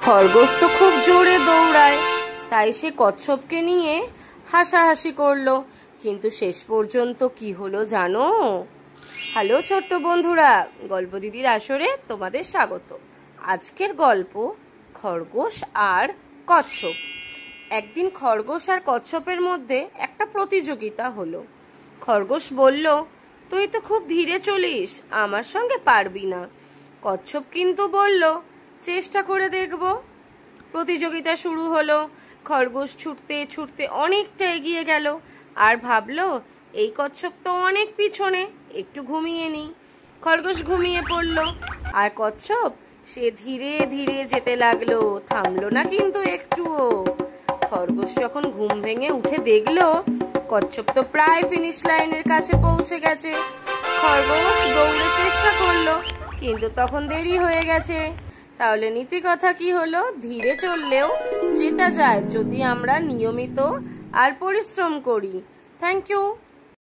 খরগোশ তো খুব জোরে দৌড়ায়, তাই সে কচ্ছপকে নিয়ে হাসাহাসি করলো। কিন্তু শেষ পর্যন্ত কি হলো জানো? হ্যালো ছোট্ট বন্ধুরা, গল্প দিদির আসরে তোমাদের স্বাগত। আজকের গল্প খরগোশ আর কচ্ছপ। একদিন খরগোশ আর কচ্ছপের মধ্যে একটা প্রতিযোগিতা হলো। খরগোশ বলল, তুই তো খুব ধীরে চলিস, আমার সঙ্গে পারবি না। কচ্ছপ কিন্তু বলল, চেষ্টা করে দেখব। প্রতিযোগিতা শুরু হলো। খরগোশ ছুটতে ছুটতে অনেকটা এগিয়ে গেল আর ভাবলো, এই কচ্ছপ তো অনেক পিছনে, একটু ঘুমিয়ে নি। খরগোশ ঘুমিয়ে পড়ল আর কচ্ছপ সে ধীরে ধীরে যেতে লাগলো, থামলো না কিন্তু একটুও। খরগোশ যখন ঘুম ভেঙে উঠে দেখলো কচ্ছপ তো প্রায় ফিনিশ লাইনের কাছে পৌঁছে গেছে। খরগোশ দৌড়ে চেষ্টা করলো, কিন্তু তখন দেরি হয়ে গেছে। তাহলে নীতি কথা কি হলো? ধীরে চললেও জেতা যায় যদি আমরা নিয়মিত আর পরিশ্রম করি। Thank you.